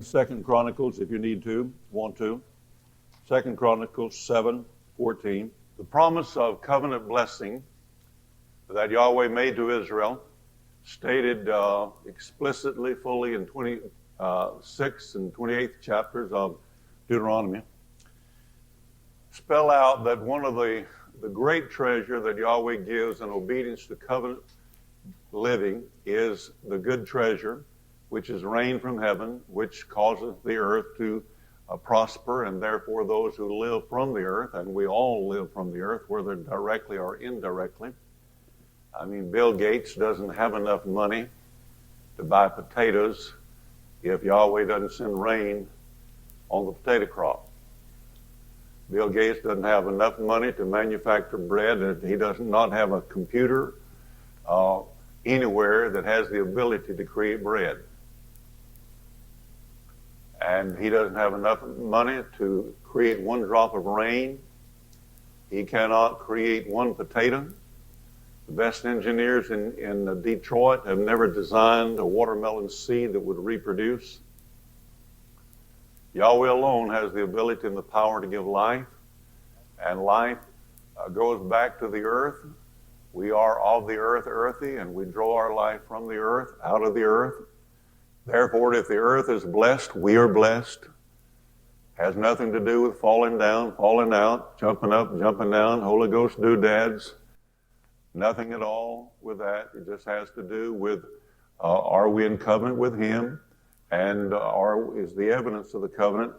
Second Chronicles, if you want to. Second Chronicles 7:14. The promise of covenant blessing that Yahweh made to Israel, stated explicitly, fully in 26 and 28th chapters of Deuteronomy, spell out that one of the great treasure that Yahweh gives in obedience to covenant living is the good treasure, which is rain from heaven, which causes the earth to prosper, and therefore those who live from the earth, and we all live from the earth, whether directly or indirectly. I mean, Bill Gates doesn't have enough money to buy potatoes if Yahweh doesn't send rain on the potato crop. Bill Gates doesn't have enough money to manufacture bread, and he does not have a computer anywhere that has the ability to create bread. And he doesn't have enough money to create one drop of rain. He cannot create one potato. The best engineers in Detroit have never designed a watermelon seed that would reproduce. Yahweh alone has the ability and the power to give life, and life goes back to the earth. We are of the earth, earthy, and we draw our life from the earth, out of the earth. Therefore, if the earth is blessed, we are blessed. Has nothing to do with falling down, falling out, jumping up, jumping down, Holy Ghost doodads. Nothing at all with that. It just has to do with are we in covenant with Him, and is the evidence of the covenant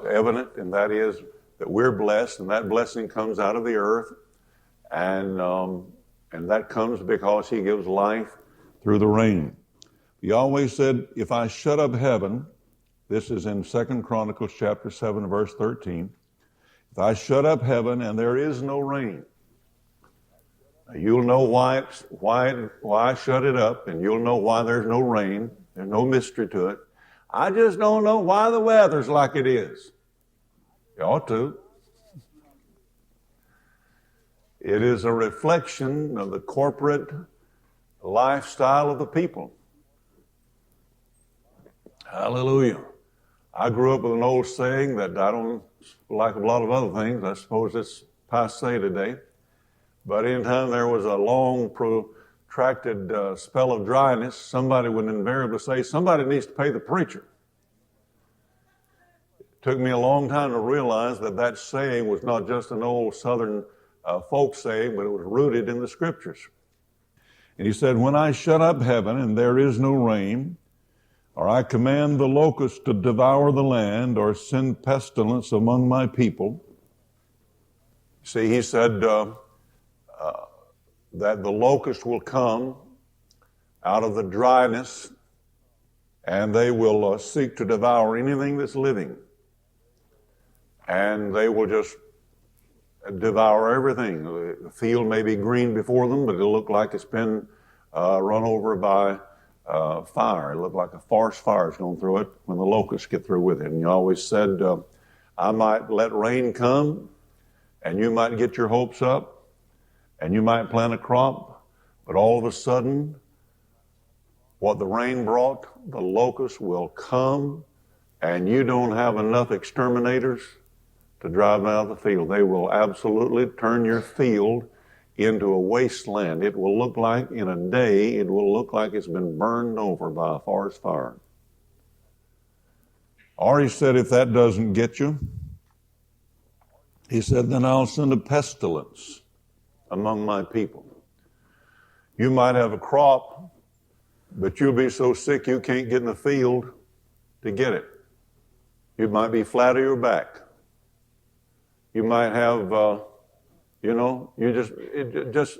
evident, and that is that we're blessed, and that blessing comes out of the earth, and that comes because He gives life through the rain. Yahweh said, if I shut up heaven, this is in 2 Chronicles chapter 7, verse 13, if I shut up heaven and there is no rain, you'll know why I shut it up, and you'll know why there's no rain. There's no mystery to it. I just don't know why the weather's like it is. You ought to. It is a reflection of the corporate lifestyle of the people. Hallelujah. I grew up with an old saying that I don't like a lot of other things. I suppose it's passé today. But anytime there was a long, protracted spell of dryness, somebody would invariably say, somebody needs to pay the preacher. It took me a long time to realize that saying was not just an old Southern folk saying, but it was rooted in the Scriptures. And he said, when I shut up heaven and there is no rain, or I command the locust to devour the land, or send pestilence among my people. See, he said that the locust will come out of the dryness, and they will seek to devour anything that's living. And they will just devour everything. The field may be green before them, but it'll look like it's been run over by fire. It looked like a forest fire is going through it when the locusts get through with it. And you always said, I might let rain come, and you might get your hopes up, and you might plant a crop, but all of a sudden, what the rain brought, the locusts will come, and you don't have enough exterminators to drive them out of the field. They will absolutely turn your field into a wasteland. It will look like, in a day, it will look like it's been burned over by a forest fire. Or he said, if that doesn't get you, he said, then I'll send a pestilence among my people. You might have a crop, but you'll be so sick you can't get in the field to get it. You might be flat on your back. You might have just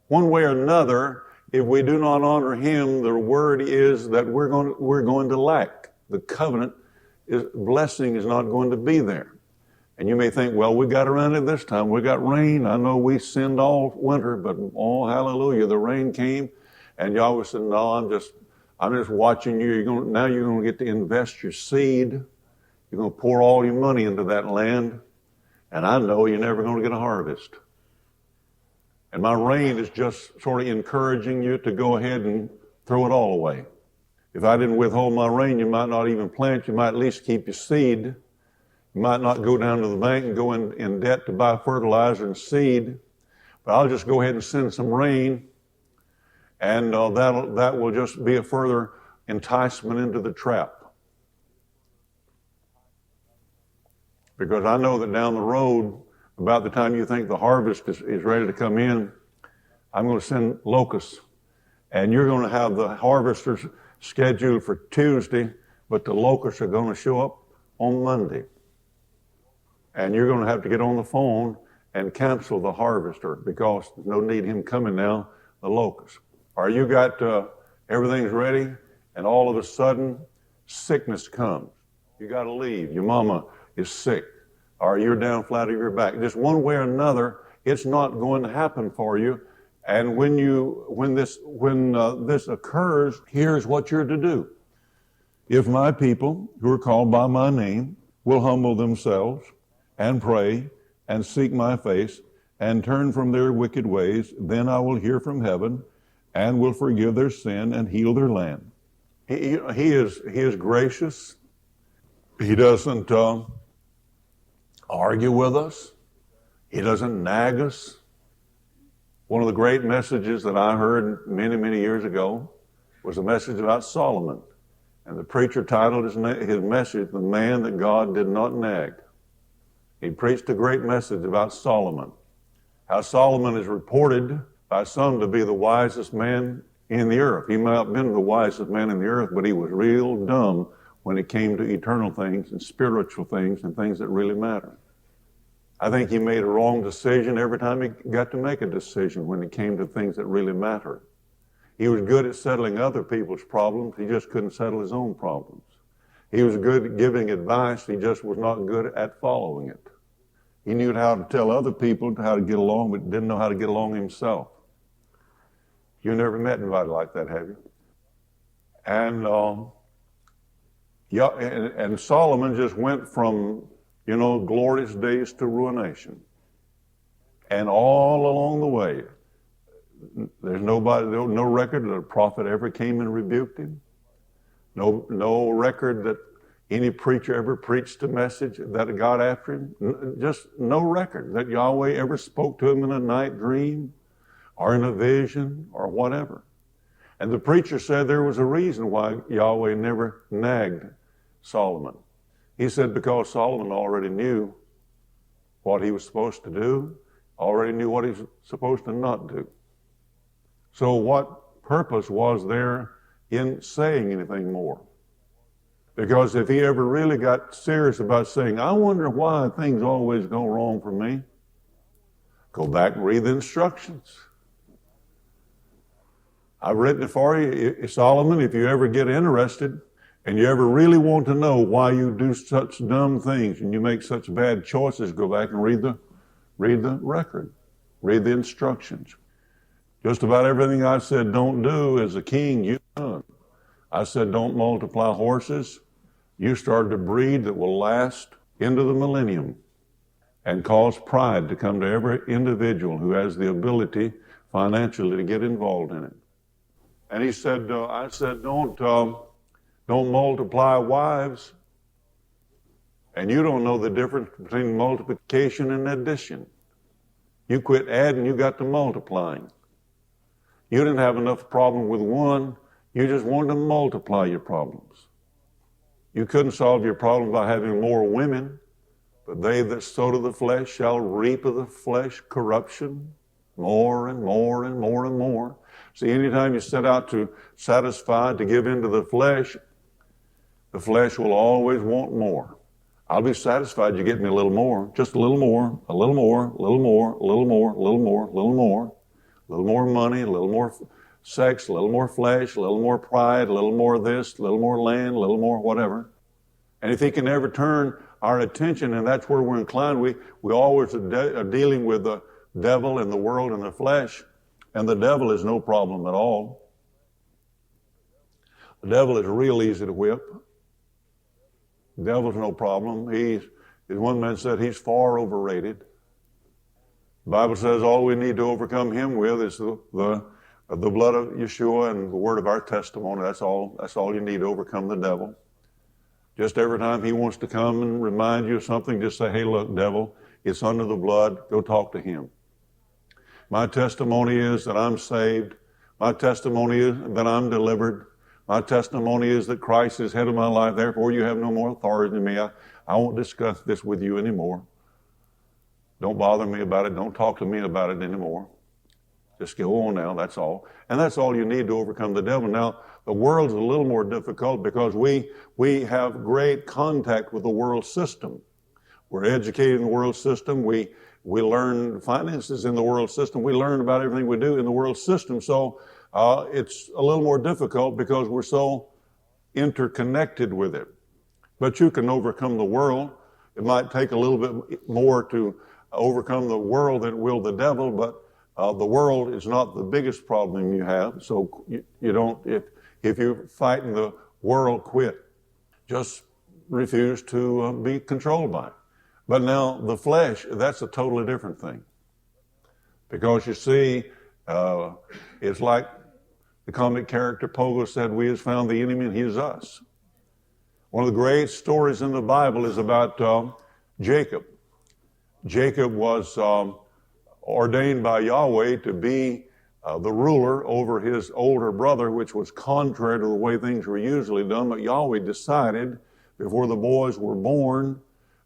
one way or another, if we do not honor Him, the word is that we're going to lack. The covenant blessing is not going to be there. And you may think, well, we got around it this time. We got rain. I know we sinned all winter, but oh, hallelujah, the rain came. And Yahweh said, no, I'm just watching you. Now you're going to get to invest your seed. You're going to pour all your money into that land. And I know you're never going to get a harvest. And my rain is just sort of encouraging you to go ahead and throw it all away. If I didn't withhold my rain, you might not even plant. You might at least keep your seed. You might not go down to the bank and go in debt to buy fertilizer and seed. But I'll just go ahead and send some rain, and that will just be a further enticement into the trap. Because I know that down the road, about the time you think the harvest is ready to come in, I'm going to send locusts. And you're going to have the harvesters scheduled for Tuesday, but the locusts are going to show up on Monday. And you're going to have to get on the phone and cancel the harvester because there's no need him coming now, the locusts. Or you got everything's ready, and all of a sudden, sickness comes. You got to leave. Your mama is sick, or you're down flat of your back. Just one way or another, it's not going to happen for you. And when this occurs, here's what you're to do. If my people, who are called by my name, will humble themselves and pray and seek my face and turn from their wicked ways, then I will hear from heaven and will forgive their sin and heal their land. He is gracious. He doesn't argue with us. He doesn't nag us. One of the great messages that I heard many, many years ago was a message about Solomon. And the preacher titled his message, "The Man That God Did Not Nag." He preached a great message about Solomon. How Solomon is reported by some to be the wisest man in the earth. He might not have been the wisest man in the earth, but he was real dumb when it came to eternal things and spiritual things and things that really matter. I think he made a wrong decision every time he got to make a decision when it came to things that really matter. He was good at settling other people's problems. He just couldn't settle his own problems. He was good at giving advice. He just was not good at following it. He knew how to tell other people how to get along, but didn't know how to get along himself. You never met anybody like that, have you? And Solomon just went from, glorious days to ruination. And all along the way, there's no record that a prophet ever came and rebuked him. No record that any preacher ever preached a message that got after him. Just no record that Yahweh ever spoke to him in a night dream or in a vision or whatever. And the preacher said there was a reason why Yahweh never nagged Solomon. He said because Solomon already knew what he was supposed to do, already knew what he was supposed to not do. So what purpose was there in saying anything more? Because if he ever really got serious about saying, I wonder why things always go wrong for me, go back and read the instructions. I've written it for you. Solomon, if you ever get interested and you ever really want to know why you do such dumb things and you make such bad choices, go back and read the record. Read the instructions. Just about everything I said don't do as a king, you've done. I said don't multiply horses. You started a breed that will last into the millennium and cause pride to come to every individual who has the ability financially to get involved in it. And he said, I said, don't multiply wives. And you don't know the difference between multiplication and addition. You quit adding, you got to multiplying. You didn't have enough problem with one, you just wanted to multiply your problems. You couldn't solve your problem by having more women, but they that sow to the flesh shall reap of the flesh corruption, more and more and more and more. See, anytime you set out to satisfy, to give into the flesh will always want more. I'll be satisfied you get me a little more, just a little more, a little more, a little more, a little more, a little more, a little more, a little more money, a little more sex, a little more flesh, a little more pride, a little more this, a little more land, a little more whatever. And if he can ever turn our attention, and that's where we're inclined, we always are dealing with the devil and the world and the flesh, and the devil is no problem at all. The devil is real easy to whip. The devil's no problem. As one man said, he's far overrated. The Bible says all we need to overcome him with is the The blood of Yeshua and the word of our testimony, that's all you need to overcome the devil. Just every time he wants to come and remind you of something, just say, hey, look, devil, it's under the blood. Go talk to him. My testimony is that I'm saved. My testimony is that I'm delivered. My testimony is that Christ is head of my life. Therefore, you have no more authority than me. I won't discuss this with you anymore. Don't bother me about it. Don't talk to me about it anymore. Just go on now, that's all. And that's all you need to overcome the devil. Now, the world's a little more difficult because we have great contact with the world system. We're educated in the world system. We learn finances in the world system. We learn about everything we do in the world system. So it's a little more difficult because we're so interconnected with it. But you can overcome the world. It might take a little bit more to overcome the world than it will the devil, but the world is not the biggest problem you have. So you don't, if you're fighting the world, quit. Just refuse to be controlled by it. But now the flesh, that's a totally different thing. Because you see, it's like the comic character Pogo said, we has found the enemy and he is us. One of the great stories in the Bible is about Jacob. Jacob was ordained by Yahweh to be the ruler over his older brother, which was contrary to the way things were usually done. But Yahweh decided before the boys were born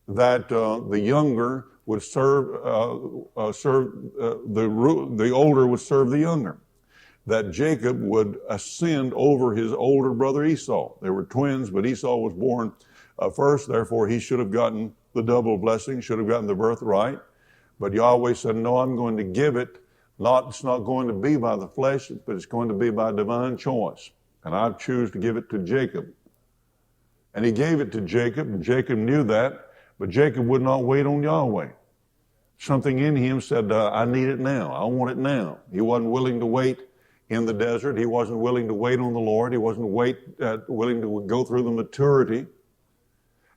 that the younger would serve the older would serve the younger. That Jacob would ascend over his older brother Esau. They were twins, but Esau was born first. Therefore, he should have gotten the double blessing, should have gotten the birthright. But Yahweh said, no, I'm going to give it. It's not going to be by the flesh, but it's going to be by divine choice. And I choose to give it to Jacob. And he gave it to Jacob, and Jacob knew that, but Jacob would not wait on Yahweh. Something in him said, I need it now. I want it now. He wasn't willing to wait in the desert. He wasn't willing to wait on the Lord. He wasn't willing to go through the maturity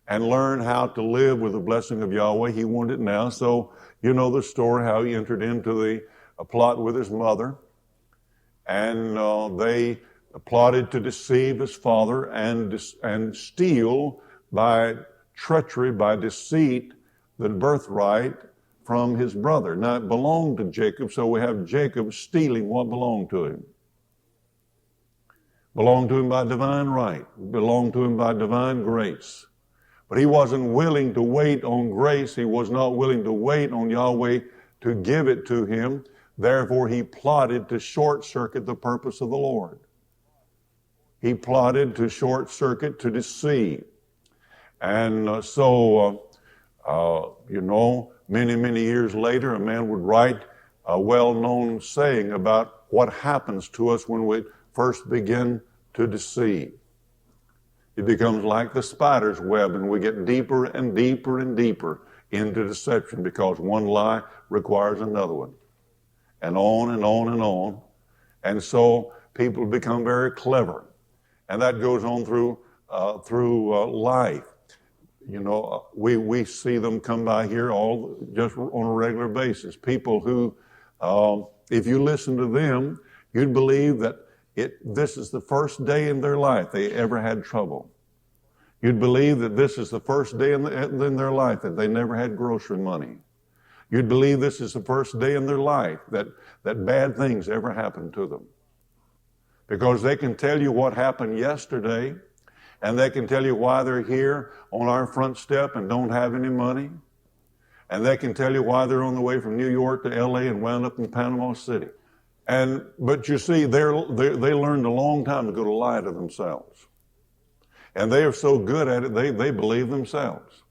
and learn how to live with the blessing of Yahweh. He wanted it now. So you know the story, how he entered into a plot with his mother. And they plotted to deceive his father and steal by treachery, by deceit, the birthright from his brother. Now it belonged to Jacob, so we have Jacob stealing what belonged to him. Belonged to him by divine right, belonged to him by divine grace. But he wasn't willing to wait on grace. He was not willing to wait on Yahweh to give it to him. Therefore, he plotted to short circuit the purpose of the Lord. He plotted to short circuit, to deceive. And many, many years later, a man would write a well-known saying about what happens to us when we first begin to deceive. It becomes like the spider's web, and we get deeper and deeper and deeper into deception because one lie requires another one. And on and on and on. And so people become very clever. And that goes on through life. You know, we see them come by here just on a regular basis. People who, if you listen to them, you'd believe that this is the first day in their life they ever had trouble. You'd believe that this is the first day in their life that they never had grocery money. You'd believe this is the first day in their life that bad things ever happened to them. Because they can tell you what happened yesterday, and they can tell you why they're here on our front step and don't have any money. And they can tell you why they're on the way from New York to LA and wound up in Panama City. But you see, they learned a long time ago to lie to themselves. And they are so good at it, they believe themselves.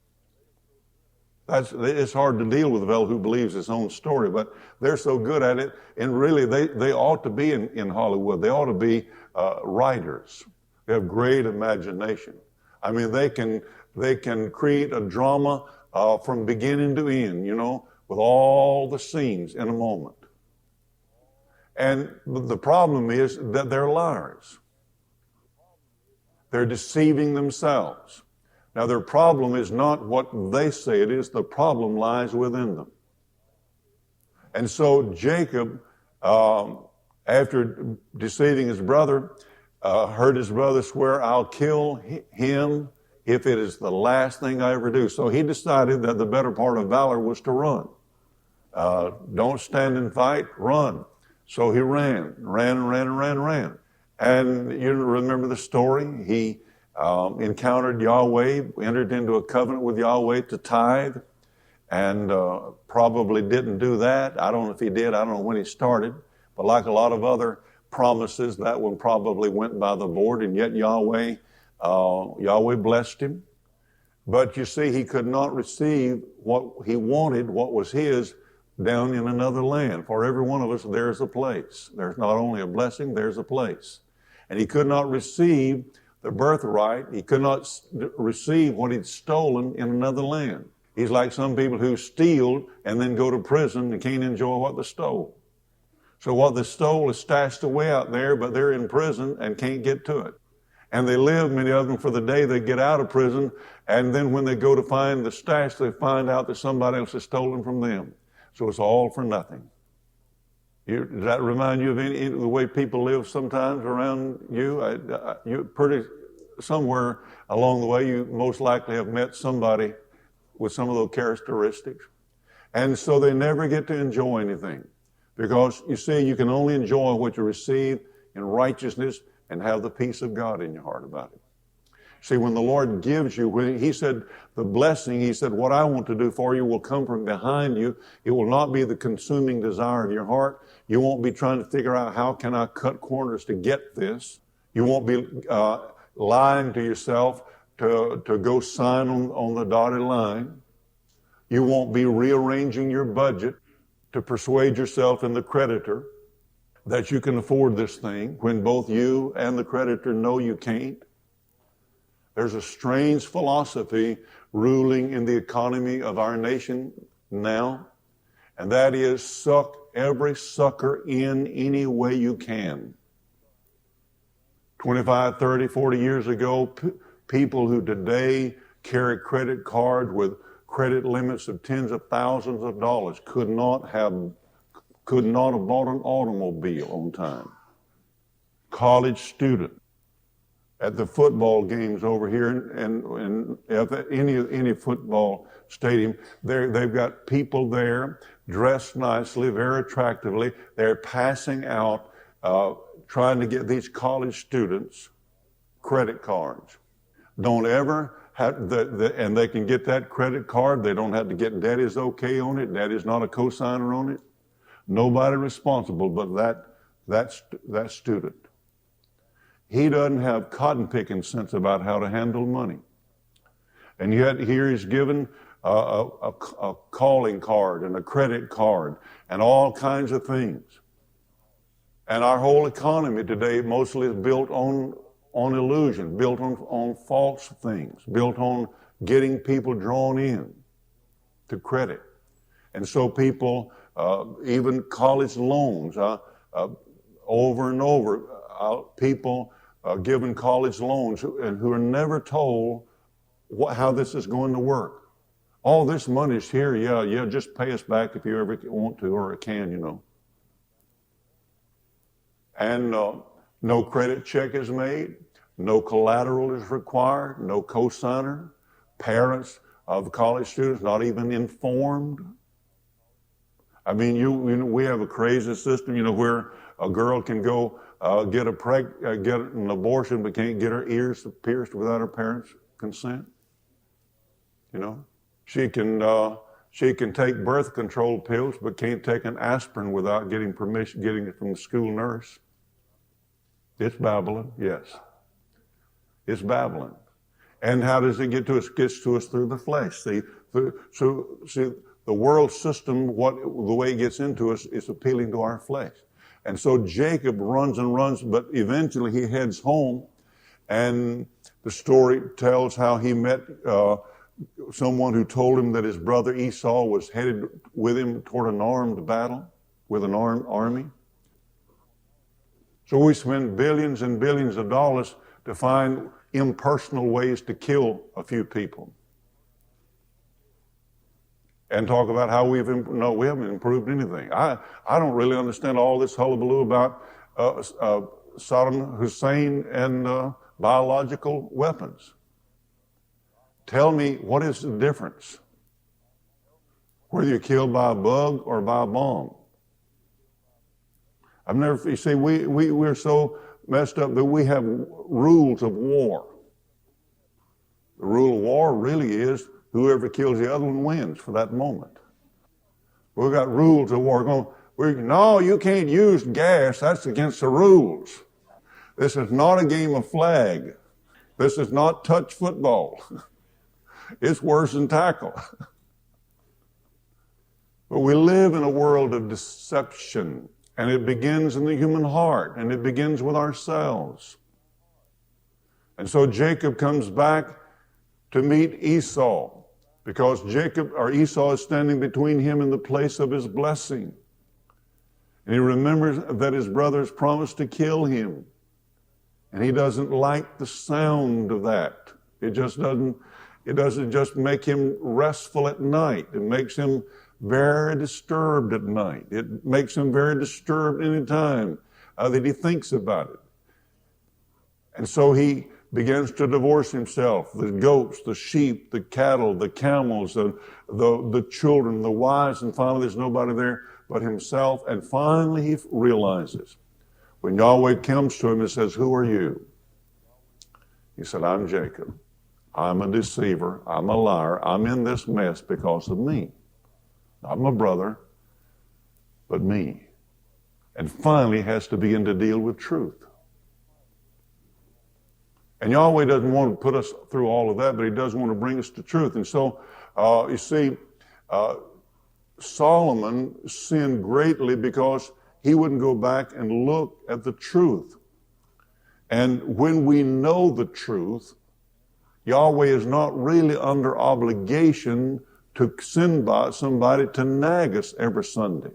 It's hard to deal with a fellow who believes his own story, but they're so good at it, and really they ought to be in Hollywood. They ought to be writers. They have great imagination. I mean, they can create a drama from beginning to end, with all the scenes in a moment. And the problem is that they're liars. They're deceiving themselves. Now, their problem is not what they say it is. The problem lies within them. And so Jacob after deceiving his brother, heard his brother swear, I'll kill him if it is the last thing I ever do. So he decided that the better part of valor was to run. Don't stand and fight, run. So he ran. And you remember the story. He encountered Yahweh, entered into a covenant with Yahweh to tithe, and probably didn't do that. I don't know if he did. I don't know when he started. But like a lot of other promises, that one probably went by the board, and yet Yahweh blessed him. But you see, he could not receive what he wanted, what was his, down in another land. For every one of us, there's a place. There's not only a blessing, there's a place. And he could not receive the birthright. He could not receive what he'd stolen in another land. He's like some people who steal and then go to prison and can't enjoy what they stole. So what they stole is stashed away out there, but they're in prison and can't get to it. And they live, many of them, for the day they get out of prison, and then when they go to find the stash, they find out that somebody else has stolen from them. So it's all for nothing. Does that remind you of the way people live sometimes around you? You somewhere along the way, you most likely have met somebody with some of those characteristics. And so they never get to enjoy anything. Because, you see, you can only enjoy what you receive in righteousness and have the peace of God in your heart about it. See, when the Lord gives you, when he said the blessing, he said, what I want to do for you will come from behind you. It will not be the consuming desire of your heart. You won't be trying to figure out how can I cut corners to get this. You won't be lying to yourself to go sign on the dotted line. You won't be rearranging your budget to persuade yourself and the creditor that you can afford this thing when both you and the creditor know you can't. There's a strange philosophy ruling in the economy of our nation now, and that is suck every sucker in any way you can. 25, 30, 40 years ago, people who today carry credit cards with credit limits of tens of thousands of dollars could not have bought an automobile on time. College student at the football games over here and at any football stadium, they've got people there dressed nicely, very attractively. They're passing out, trying to get these college students credit cards. Don't ever and they can get that credit card. They don't have to get Daddy's okay on it. Daddy's not a cosigner on it. Nobody responsible but that student. He doesn't have cotton picking sense about how to handle money. And yet here he's given a calling card and a credit card and all kinds of things. And our whole economy today mostly is built on illusion, built on false things, built on getting people drawn in to credit. And so people, even college loans, over and over, people given college loans who are never told how this is going to work. All this money's here, yeah, just pay us back if you ever want to or can, you know. And no credit check is made, no collateral is required, no cosigner. Parents of college students not even informed. I mean, we have a crazy system, where a girl can go get an abortion but can't get her ears pierced without her parents' consent. She can take birth control pills but can't take an aspirin without getting it from the school nurse. It's Babylon, yes. It's Babylon. And how does it get to us? It gets to us through the flesh. See, the world system, the way it gets into us, is appealing to our flesh. And so Jacob runs and runs, but eventually he heads home, and the story tells how he met someone who told him that his brother Esau was headed with him toward an armed battle with an armed army. So we spend billions and billions of dollars to find impersonal ways to kill a few people. and talk about how we haven't improved anything. I don't really understand all this hullabaloo about Saddam Hussein and biological weapons. Tell me, what is the difference? Whether you're killed by a bug or by a bomb. You see, we're so messed up that we have rules of war. The rule of war really is whoever kills the other one wins for that moment. We've got rules of war. No, you can't use gas. That's against the rules. This is not a game of flag. This is not touch football. It's worse than tackle. But we live in a world of deception, and it begins in the human heart, and it begins with ourselves. And so Jacob comes back to meet Esau, because Esau is standing between him and the place of his blessing. And he remembers that his brothers promised to kill him. And he doesn't like the sound of that. It doesn't just make him restful at night. It makes him very disturbed at night. It makes him very disturbed anytime that he thinks about it. And so he begins to divorce himself, the goats, the sheep, the cattle, the camels, the children, the wives, and finally there's nobody there but himself. And finally he realizes, when Yahweh comes to him and says, "Who are you?" He said, "I'm Jacob. I'm a deceiver. I'm a liar. I'm in this mess because of me. Not my brother, but me." And finally he has to begin to deal with truth. And Yahweh doesn't want to put us through all of that, but he does want to bring us to truth. And so, you see, Solomon sinned greatly because he wouldn't go back and look at the truth. And when we know the truth, Yahweh is not really under obligation to send by somebody to nag us every Sunday.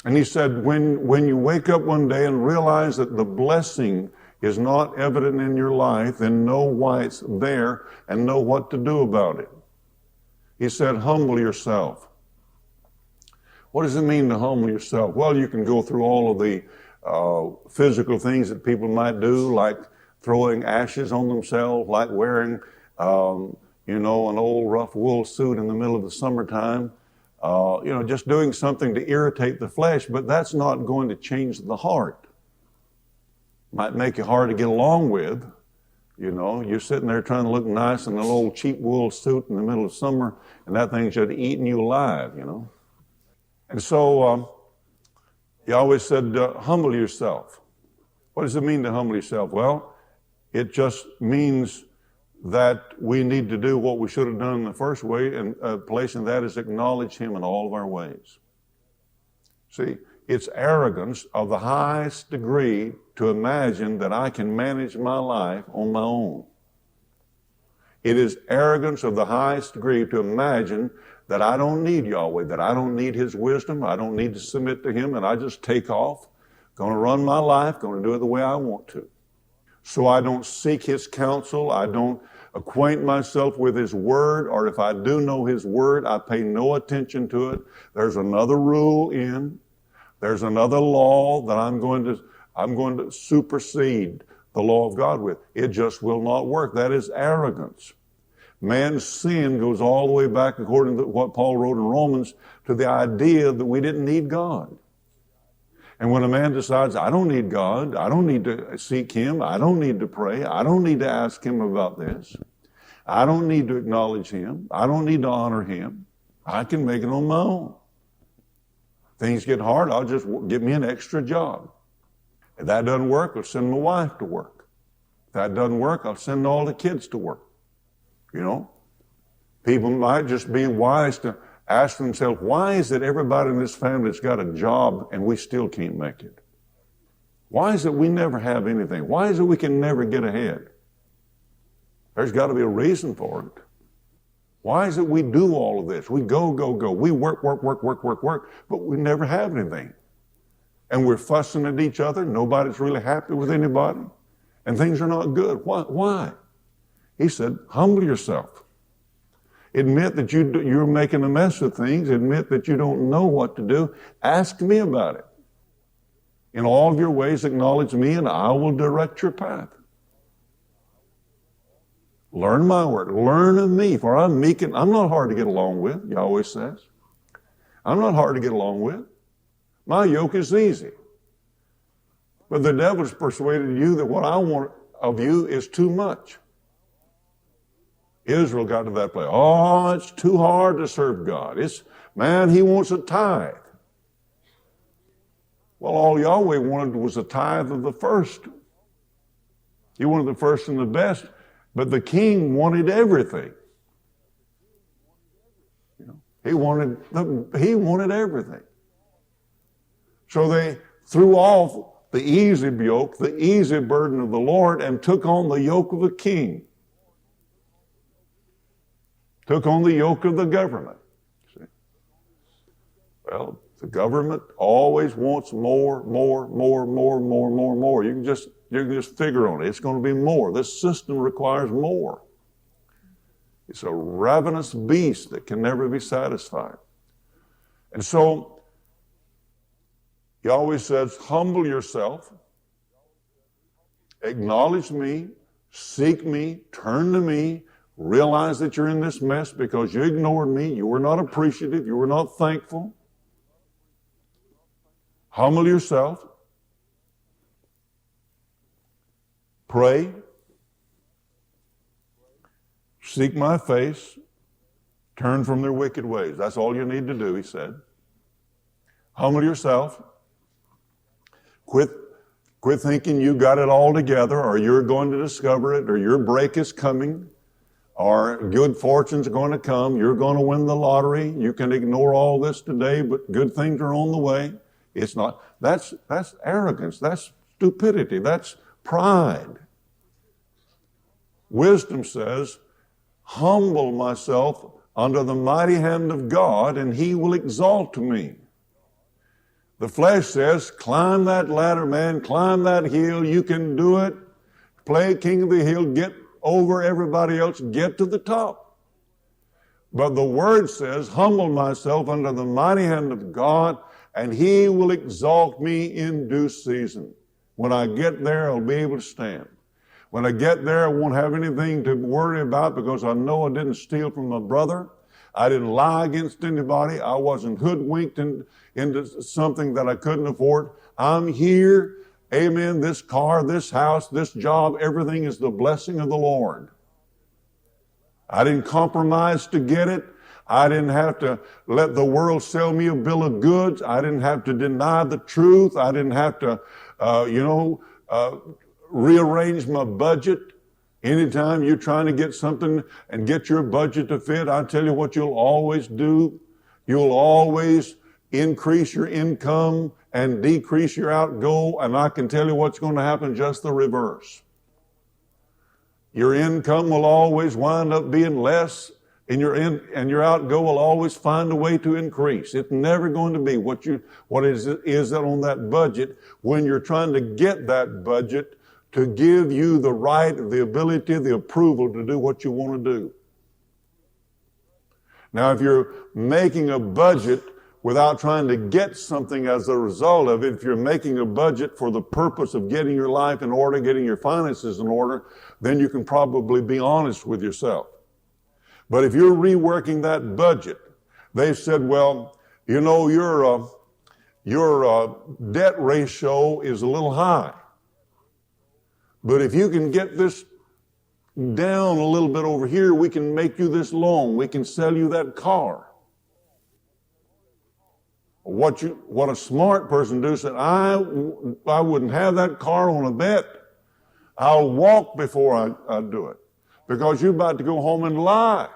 And he said, when you wake up one day and realize that the blessing is not evident in your life, then know why it's there and know what to do about it. He said, humble yourself. What does it mean to humble yourself? Well, you can go through all of the physical things that people might do, like throwing ashes on themselves, like wearing, an old rough wool suit in the middle of the summertime. Just doing something to irritate the flesh, but that's not going to change the heart. Might make you hard to get along with. You're sitting there trying to look nice in an old cheap wool suit in the middle of summer, and that thing's just eating you alive, And so he always said, humble yourself. What does it mean to humble yourself? Well, it just means that we need to do what we should have done in the first way, and place in that is acknowledge him in all of our ways. See, it's arrogance of the highest degree to imagine that I can manage my life on my own. It is arrogance of the highest degree to imagine that I don't need Yahweh, that I don't need his wisdom, I don't need to submit to him, and I just take off, going to run my life, going to do it the way I want to. So I don't seek his counsel, I don't acquaint myself with his word, or if I do know his word, I pay no attention to it. There's another rule there's another law that I'm going to supersede the law of God with. It just will not work. That is arrogance. Man's sin goes all the way back, according to what Paul wrote in Romans, to the idea that we didn't need God. And when a man decides, I don't need God, I don't need to seek him, I don't need to pray, I don't need to ask him about this, I don't need to acknowledge him, I don't need to honor him, I can make it on my own. Things get hard, I'll just get me an extra job. If that doesn't work, I'll send my wife to work. If that doesn't work, I'll send all the kids to work. People might just be wise to ask themselves, why is it everybody in this family's got a job and we still can't make it? Why is it we never have anything? Why is it we can never get ahead? There's got to be a reason for it. Why is it we do all of this? We go. We work, but we never have anything. And we're fussing at each other. Nobody's really happy with anybody. And things are not good. Why? He said, humble yourself. Admit that you're making a mess of things. Admit that you don't know what to do. Ask me about it. In all of your ways, acknowledge me, and I will direct your path. Learn my word. Learn of me, for I'm meek and I'm not hard to get along with, Yahweh says. I'm not hard to get along with. My yoke is easy. But the devil's persuaded you that what I want of you is too much. Israel got to that place. Oh, it's too hard to serve God. Man, he wants a tithe. Well, all Yahweh wanted was a tithe of the first. He wanted the first and the best, but the king wanted everything. He wanted everything. So they threw off the easy yoke, the easy burden of the Lord, and took on the yoke of a king. Took on the yoke of the government. See? Well, the government always wants more. You can just figure on it. It's going to be more. This system requires more. It's a ravenous beast that can never be satisfied. And so, he always says, humble yourself, acknowledge me, seek me, turn to me, realize that you're in this mess because you ignored me, you were not appreciative, you were not thankful. Humble yourself, pray, seek my face, turn from their wicked ways. That's all you need to do, he said. Humble yourself. Quit thinking you got it all together, or you're going to discover it, or your break is coming, or good fortune's going to come. You're going to win the lottery. You can ignore all this today, but good things are on the way. It's not. That's arrogance. That's stupidity. That's pride. Wisdom says, humble myself under the mighty hand of God, and he will exalt me. The flesh says, climb that ladder, man, climb that hill, you can do it. Play king of the hill, get over everybody else, get to the top. But the word says, humble myself under the mighty hand of God, and he will exalt me in due season. When I get there, I'll be able to stand. When I get there, I won't have anything to worry about because I know I didn't steal from my brother. I didn't lie against anybody. I wasn't hoodwinked into something that I couldn't afford. I'm here. Amen. This car, this house, this job, everything is the blessing of the Lord. I didn't compromise to get it. I didn't have to let the world sell me a bill of goods. I didn't have to deny the truth. I didn't have to, rearrange my budget. Anytime you're trying to get something and get your budget to fit, I tell you what you'll always do. You'll always increase your income and decrease your outgo, and I can tell you what's going to happen, just the reverse. Your income will always wind up being less, and your outgo will always find a way to increase. It's never going to be what is on that budget when you're trying to get that budget to give you the right, the ability, the approval to do what you want to do. Now, if you're making a budget without trying to get something as a result of it, if you're making a budget for the purpose of getting your life in order, getting your finances in order, then you can probably be honest with yourself. But if you're reworking that budget, they've said, well, you know, your debt ratio is a little high. But if you can get this down a little bit over here, we can make you this loan. We can sell you that car. What a smart person do said, I wouldn't have that car on a bet. I'll walk before I do it. Because you're about to go home and lie.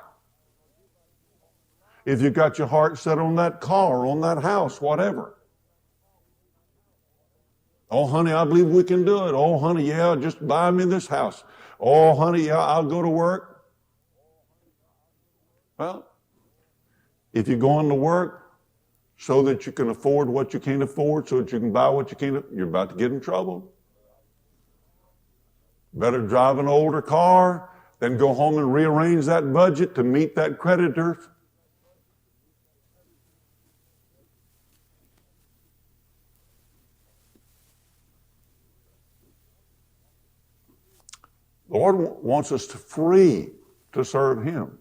If you got your heart set on that car, on that house, whatever. Oh, honey, I believe we can do it. Oh, honey, yeah, just buy me this house. Oh, honey, yeah, I'll go to work. Well, if you're going to work so that you can afford what you can't afford, so that you can buy what you can't, you're about to get in trouble. Better drive an older car then go home and rearrange that budget to meet that creditor. The Lord wants us free to serve Him.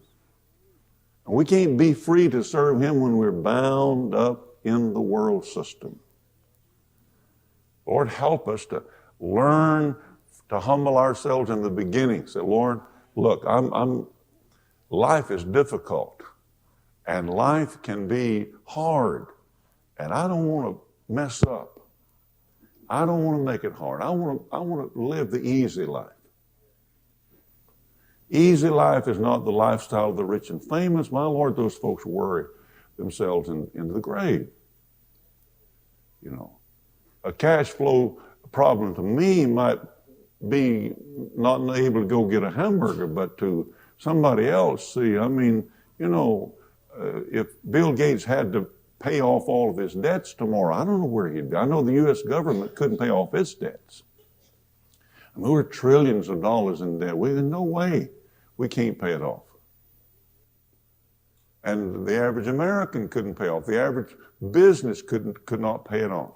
And we can't be free to serve Him when we're bound up in the world system. Lord, help us to learn to humble ourselves in the beginning. Say, Lord, look, life is difficult, and life can be hard, and I don't want to mess up. I don't want to make it hard. I want to live the easy life. Easy life is not the lifestyle of the rich and famous. My Lord, those folks worry themselves into the grave. You know, a cash flow problem to me might be not able to go get a hamburger, but to somebody else, if Bill Gates had to pay off all of his debts tomorrow, I don't know where he'd be. I know the U.S. government couldn't pay off its debts. I mean, we're trillions of dollars in debt. There's no way we can't pay it off. And the average American couldn't pay off. The average business could not pay it off.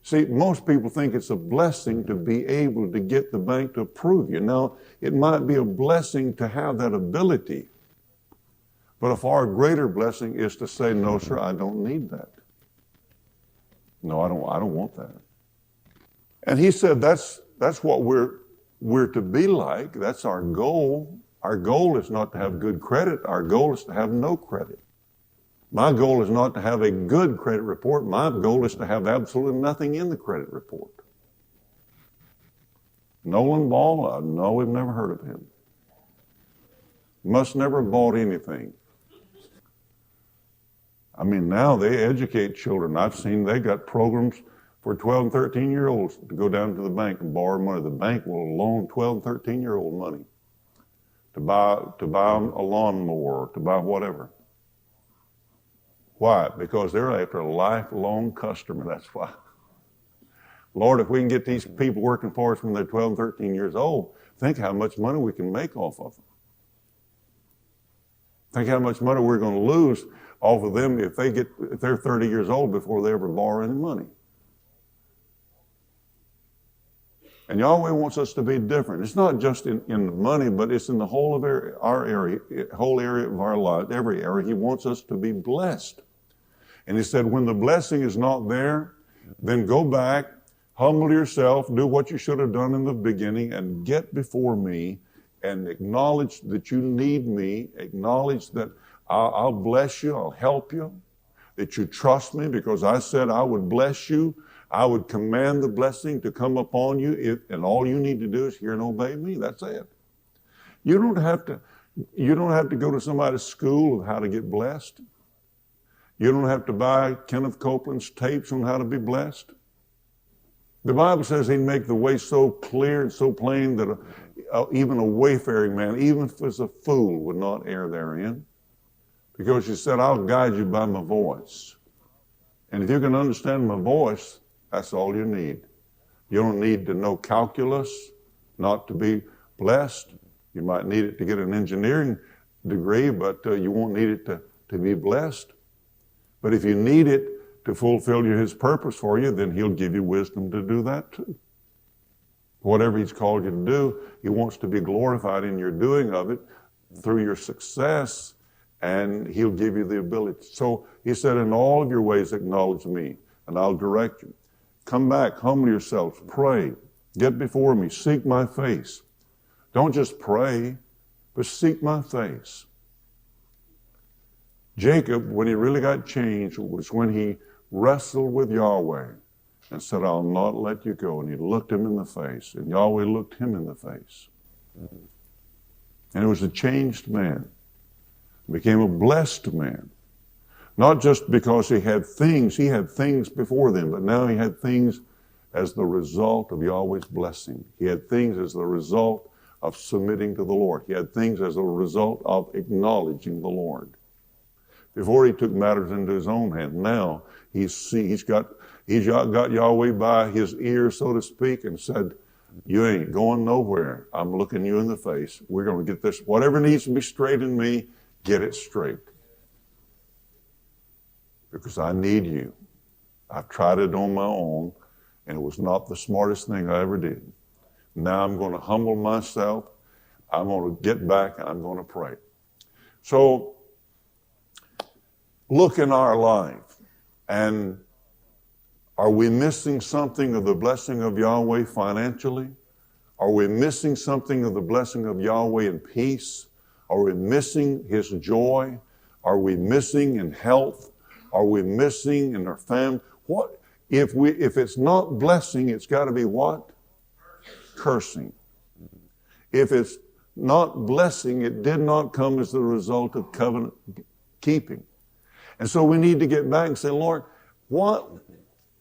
See, most people think it's a blessing to be able to get the bank to approve you. Now, it might be a blessing to have that ability, but a far greater blessing is to say, no, sir, I don't need that. No, I don't want that. And he said that's what we're to be like. That's our goal. Our goal is not to have good credit. Our goal is to have no credit. My goal is not to have a good credit report. My goal is to have absolutely nothing in the credit report. Nolan Ball, no, we've never heard of him. Must never have bought anything. I mean, now they educate children. I've seen they got programs for 12 and 13-year-olds to go down to the bank and borrow money. The bank will loan 12 and 13-year-old money to buy a lawnmower, to buy whatever. Why? Because they're after a lifelong customer, that's why. Lord, if we can get these people working for us when they're 12 and 13 years old, think how much money we can make off of them. Think how much money we're going to lose off of them if they're 30 years old before they ever borrow any money. And Yahweh wants us to be different. It's not just in money, but it's in the whole of our area, whole area of our life, every area. He wants us to be blessed. And he said, when the blessing is not there, then go back, humble yourself, do what you should have done in the beginning, and get before me and acknowledge that you need me, acknowledge that I'll bless you, I'll help you, that you trust me because I said I would bless you. I would command the blessing to come upon you, and all you need to do is hear and obey me. That's it. You don't have to go to somebody's school of how to get blessed. You don't have to buy Kenneth Copeland's tapes on how to be blessed. The Bible says he'd make the way so clear and so plain that even a wayfaring man, even if it's a fool, would not err therein. Because he said, I'll guide you by my voice. And if you can understand my voice, that's all you need. You don't need to know calculus not to be blessed. You might need it to get an engineering degree, but you won't need it to be blessed. But if you need it to fulfill his purpose for you, then he'll give you wisdom to do that too. Whatever he's called you to do, he wants to be glorified in your doing of it through your success, and he'll give you the ability. So he said, in all of your ways acknowledge me, and I'll direct you. Come back, humble yourselves, pray, get before me, seek my face. Don't just pray, but seek my face. Jacob, when he really got changed, was when he wrestled with Yahweh and said, I'll not let you go. And he looked him in the face, and Yahweh looked him in the face. And it was a changed man. He became a blessed man. Not just because he had things before them, but now he had things as the result of Yahweh's blessing. He had things as the result of submitting to the Lord. He had things as a result of acknowledging the Lord. Before he took matters into his own hand, now he's got Yahweh by his ear, so to speak, and said, You ain't going nowhere. I'm looking you in the face. We're going to get this. Whatever needs to be straight in me, get it straight. Because I need you. I've tried it on my own, and it was not the smartest thing I ever did. Now I'm going to humble myself. I'm going to get back, and I'm going to pray. So, look in our life, and are we missing something of the blessing of Yahweh financially? Are we missing something of the blessing of Yahweh in peace? Are we missing His joy? Are we missing in health? Are we missing in our family? What if it's not blessing, it's got to be what? Cursing. If it's not blessing, it did not come as the result of covenant keeping. And so we need to get back and say, Lord, what?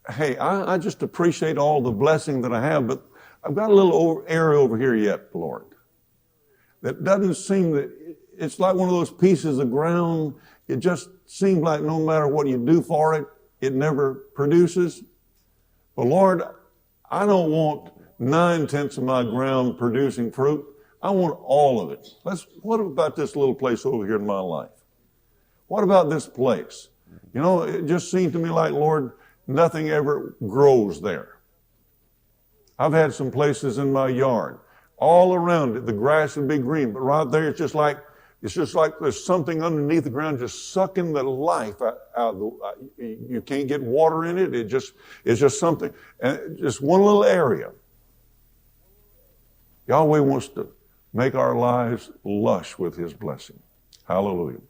Hey, I just appreciate all the blessing that I have, but I've got a little area over here yet, Lord, that doesn't seem that it's like one of those pieces of ground. It just seems like no matter what you do for it, it never produces. But Lord, I don't want 9/10 of my ground producing fruit. I want all of it. What about this little place over here in my life? What about this place? You know, it just seemed to me like, Lord, nothing ever grows there. I've had some places in my yard. All around it, the grass would be green, but right there, it's just like there's something underneath the ground just sucking the life out of the. You can't get water in it. It's just something, and just one little area. Yahweh wants to make our lives lush with His blessing. Hallelujah.